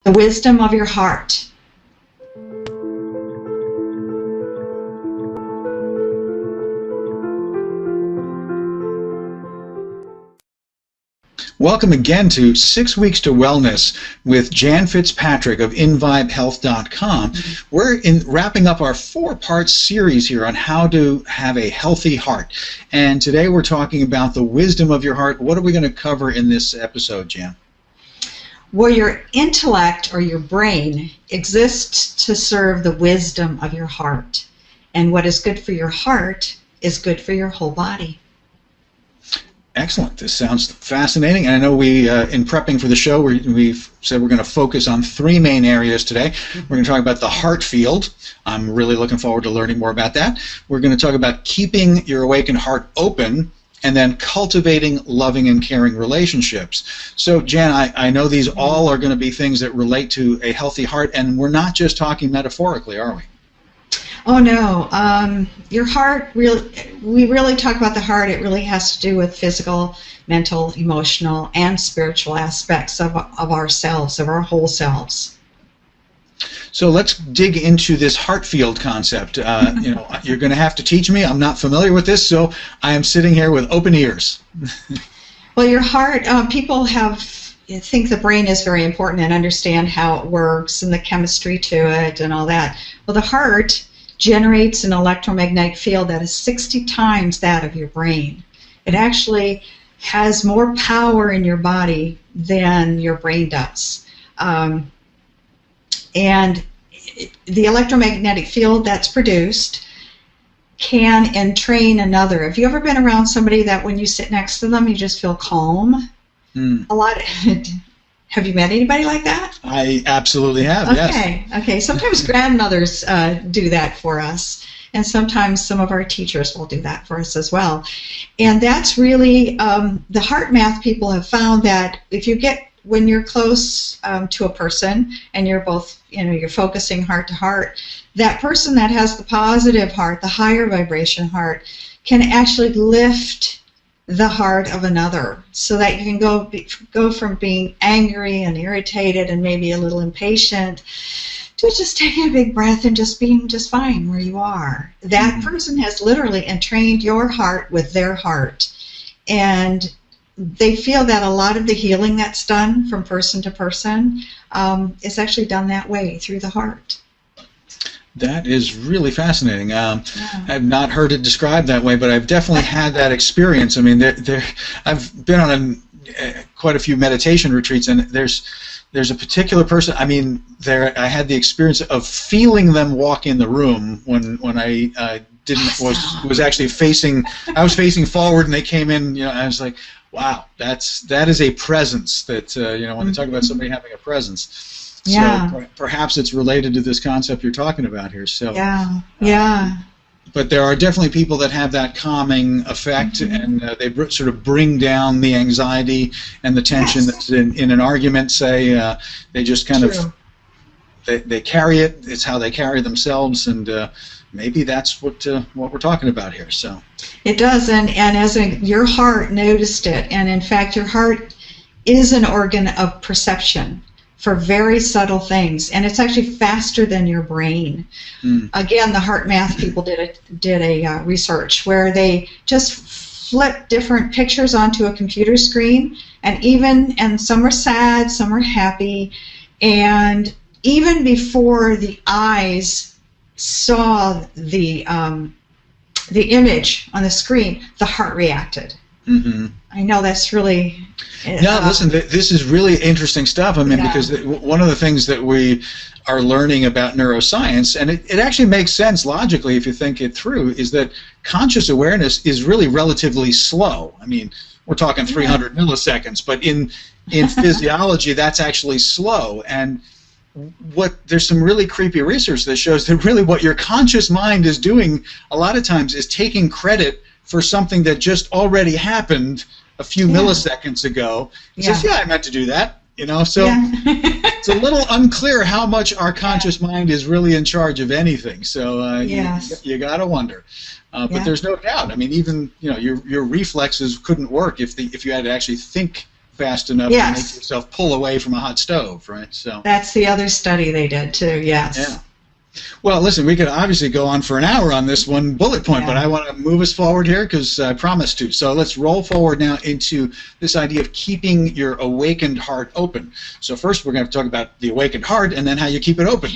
The wisdom of your heart. Welcome again to 6 Weeks to Wellness with Jan Fitzpatrick of InVibeHealth.com. We're wrapping up our 4-part series here on how to have a healthy heart. And today we're talking about the wisdom of your heart. What are we going to cover in this episode, Jan? Well, your intellect or your brain exists to serve the wisdom of your heart. And what is good for your heart is good for your whole body. Excellent. This sounds fascinating. And I know we, in prepping for the show, we've said we're going to focus on 3 main areas today. We're going to talk about the heart field. I'm really looking forward to learning more about that. We're going to talk about keeping your awakened heart open, and then cultivating loving and caring relationships. So, Jan, I know these all are going to be things that relate to a healthy heart, and we're not just talking metaphorically, are we? Oh no, your heart, we really talk about the heart. It really has to do with physical, mental, emotional, and spiritual aspects of ourselves, of our whole selves. So let's dig into this Heartfield concept. You know, you're going to have to teach me. I'm not familiar with this, so I am sitting here with open ears. Well, your heart, people think the brain is very important and understand how it works and the chemistry to it and all that. Well, the heart generates an electromagnetic field that is 60 times that of your brain. It actually has more power in your body than your brain does. And the electromagnetic field that's produced can entrain another. Have you ever been around somebody that when you sit next to them, you just feel calm? A lot. Have you met anybody like that? I absolutely have, okay. yes. Okay. Sometimes grandmothers do that for us, and sometimes some of our teachers will do that for us as well. And that's really, the heart math people have found that if you when you're close to a person and you're both, you're focusing heart to heart, that person that has the positive heart, the higher vibration heart, can actually lift the heart of another, so that you can go from being angry and irritated and maybe a little impatient to just taking a big breath and just being just fine where you are. That person has literally entrained your heart with their heart, and they feel that a lot of the healing that's done from person to person is actually done that way, through the heart. That is really fascinating. I've not heard it described that way, but I've definitely had that experience. I mean, I've been on quite a few meditation retreats, and there's a particular person. I mean, I had the experience of feeling them walk in the room when I was actually facing. I was facing forward, and they came in. I was like, wow, that is a presence. That when they talk about somebody having a presence. Yeah. So perhaps it's related to this concept you're talking about here. So yeah. But there are definitely people that have that calming effect, and they sort of bring down the anxiety and the tension that's in an argument. Say they just kind of they carry it. It's how they carry themselves, and maybe that's what we're talking about here. So it does, and as your heart noticed it, and in fact, your heart is an organ of perception for very subtle things, and it's actually faster than your brain. Again, the heart math people did a research where they just flipped different pictures onto a computer screen, and some are sad, some are happy, and even before the eyes saw the image on the screen, the heart reacted. I know that's really... No, listen, this is really interesting stuff. I mean, because one of the things that we are learning about neuroscience, and it actually makes sense logically if you think it through, is that conscious awareness is really relatively slow. I mean, we're talking 300 milliseconds, but in physiology, that's actually slow. And there's some really creepy research that shows that really what your conscious mind is doing a lot of times is taking credit for something that just already happened a few milliseconds ago. It says, I meant to do that, so it's a little unclear how much our conscious mind is really in charge of anything. So you got to wonder. But there's no doubt. I mean, even your reflexes couldn't work if you had to actually think fast enough to make yourself pull away from a hot stove, right? So that's the other study they did too. Yes. Yeah. Well, listen, we could obviously go on for an hour on this one bullet point, but I want to move us forward here because I promised to. So let's roll forward now into this idea of keeping your awakened heart open. So first we're going to talk about the awakened heart and then how you keep it open.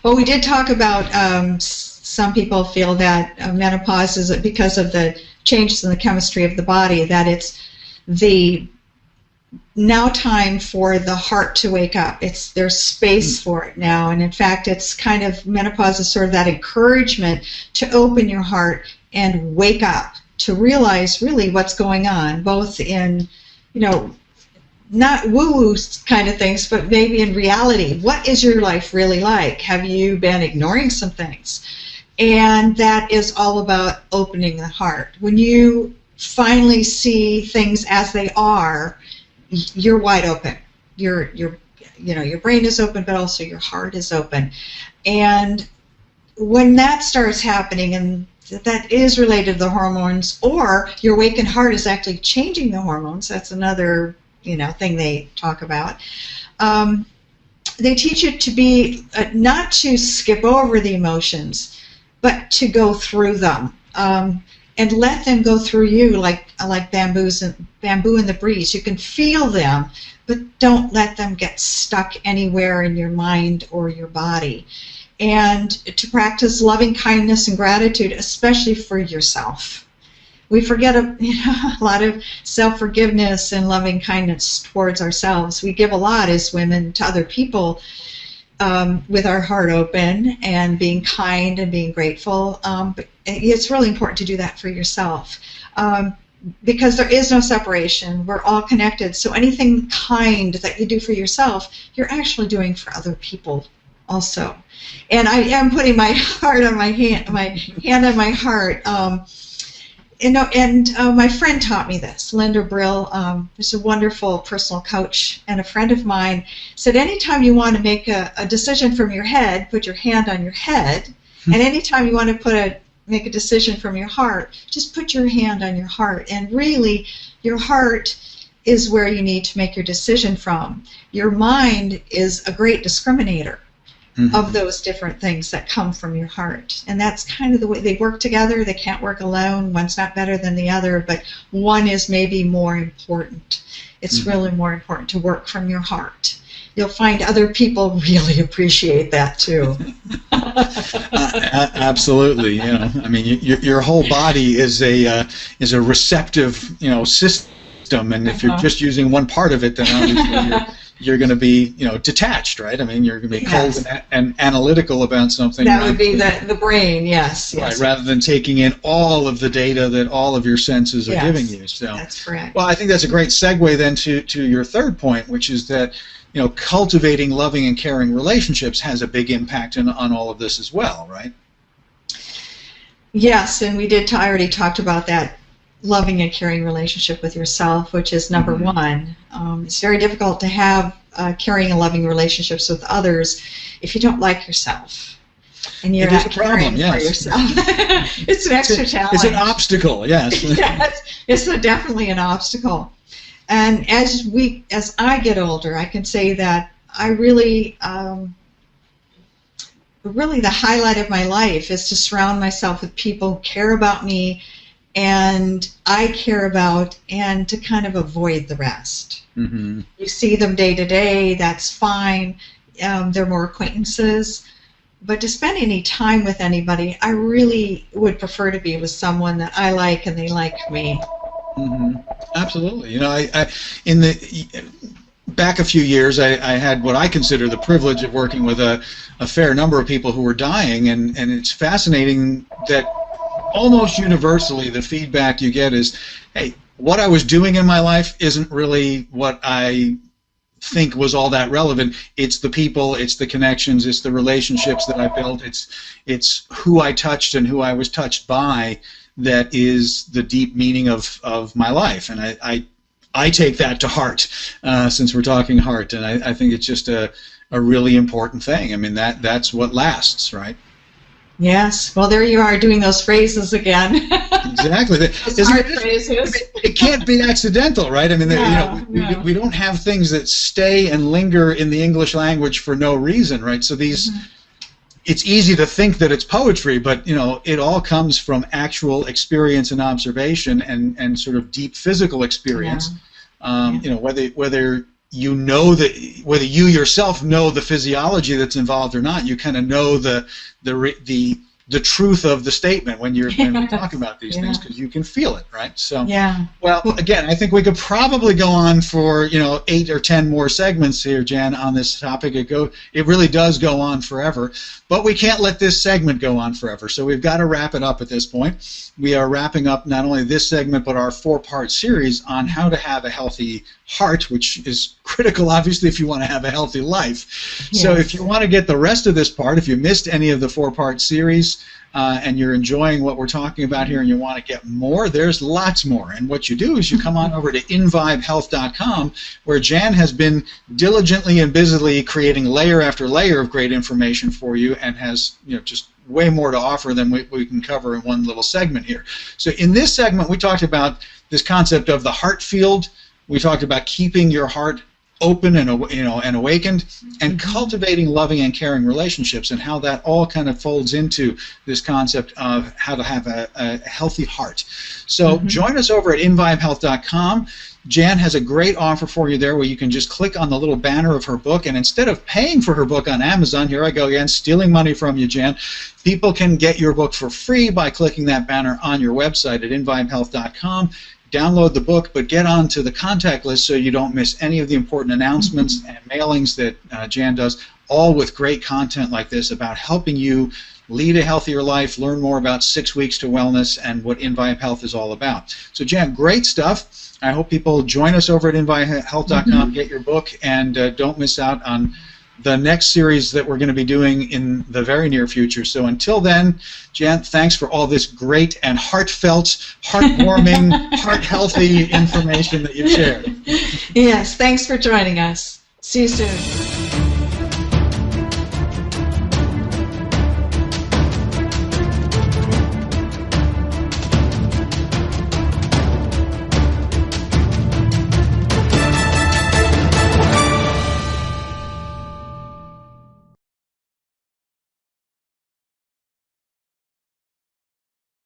Well, we did talk about some people feel that menopause is because of the changes in the chemistry of the body, that it's the now time for the heart to wake up. There's space for it now, and in fact it's kind of, menopause is sort of that encouragement to open your heart and wake up, to realize really what's going on, both in, not woo-woo kind of things, but maybe in reality. What is your life really like? Have you been ignoring some things? And that is all about opening the heart. When you finally see things as they are, you're wide open. Your brain is open, but also your heart is open. And when that starts happening, and that is related to the hormones, or your awakened heart is actually changing the hormones, that's another thing they talk about. They teach you to be not to skip over the emotions, but to go through them. And let them go through you like bamboo in the breeze. You can feel them, but don't let them get stuck anywhere in your mind or your body. And to practice loving kindness and gratitude, especially for yourself. We forget a lot of self-forgiveness and loving kindness towards ourselves. We give a lot as women to other people, with our heart open and being kind and being grateful. But it's really important to do that for yourself, because there is no separation. We're all connected. So anything kind that you do for yourself, you're actually doing for other people also. And I am putting my heart on my hand on my heart. My friend taught me this. Linda Brill, who's a wonderful personal coach and a friend of mine, said anytime you want to make a decision from your head, put your hand on your head. And anytime you want to make a decision from your heart, just put your hand on your heart. And really, your heart is where you need to make your decision from. Your mind is a great discriminator of those different things that come from your heart. And that's kind of the way they work together. They can't work alone. One's not better than the other, but one is maybe more important. It's really more important to work from your heart. You'll find other people really appreciate that too. Absolutely, yeah. I mean, your whole body is a receptive, system, and if you're just using one part of it, then obviously you're going to be, detached, right? I mean, you're going to be cold and analytical about something. That would be the brain, yes. Right, rather than taking in all of the data that all of your senses are giving you. So that's correct. Well, I think that's a great segue then to your third point, which is that cultivating loving and caring relationships has a big impact on all of this as well, right? Yes, and I already talked about that. Loving and caring relationship with yourself, which is number one. It's very difficult to have caring and loving relationships with others if you don't like yourself. And you're not caring for yourself. It's an extra challenge. It's an obstacle, yes. Yes, it's definitely an obstacle. And as I get older, I can say that I really the highlight of my life is to surround myself with people who care about me and I care about, and to kind of avoid the rest. You see them day to day, that's fine. They're more acquaintances. But to spend any time with anybody, I really would prefer to be with someone that I like and they like me. Absolutely. I in the back a few years, I had what I consider the privilege of working with a fair number of people who were dying, and it's fascinating that almost universally the feedback you get is, hey, what I was doing in my life isn't really what I think was all that relevant. It's the people, it's the connections, it's the relationships that I built, it's who I touched and who I was touched by that is the deep meaning of my life. And I take that to heart, since we're talking heart, and I think it's just a really important thing. I mean, that's what lasts, right? Yes. Well, there you are doing those phrases again. Exactly. It can't be accidental, right? I mean, we don't have things that stay and linger in the English language for no reason, right? So these, it's easy to think that it's poetry, but it all comes from actual experience and observation and sort of deep physical experience. Whether whether you yourself know the physiology that's involved or not, you kind of know the truth of the statement when we're talking about these things, because you can feel it, right? So, well, again, I think we could probably go on for 8 or 10 more segments here, Jan, on this topic. It really does go on forever, but we can't let this segment go on forever. So we've got to wrap it up at this point. We are wrapping up not only this segment but our 4-part series on how to have a healthy heart, which is critical, obviously, if you want to have a healthy life. Yes. So if you want to get the rest of this part, if you missed any of the 4-part series and you're enjoying what we're talking about here and you want to get more, there's lots more. And what you do is you come on over to invibehealth.com, where Jan has been diligently and busily creating layer after layer of great information for you, and has just way more to offer than we can cover in one little segment here. So in this segment, we talked about this concept of the heart field. We talked about keeping your heart open and and awakened, and cultivating loving and caring relationships, and how that all kind of folds into this concept of how to have a healthy heart. So join us over at invibehealth.com. Jan has a great offer for you there, where you can just click on the little banner of her book, and instead of paying for her book on Amazon, here I go again, stealing money from you, Jan, people can get your book for free by clicking that banner on your website at invibehealth.com. Download the book, but get onto the contact list so you don't miss any of the important announcements and mailings that Jan does, all with great content like this about helping you lead a healthier life, learn more about 6 weeks to wellness and what InvibeHealth is all about. So Jan, great stuff. I hope people join us over at invibehealth.com, get your book, and don't miss out on the next series that we're going to be doing in the very near future. So until then, Jan, thanks for all this great and heartfelt, heartwarming, heart-healthy information that you've shared. Yes, thanks for joining us. See you soon.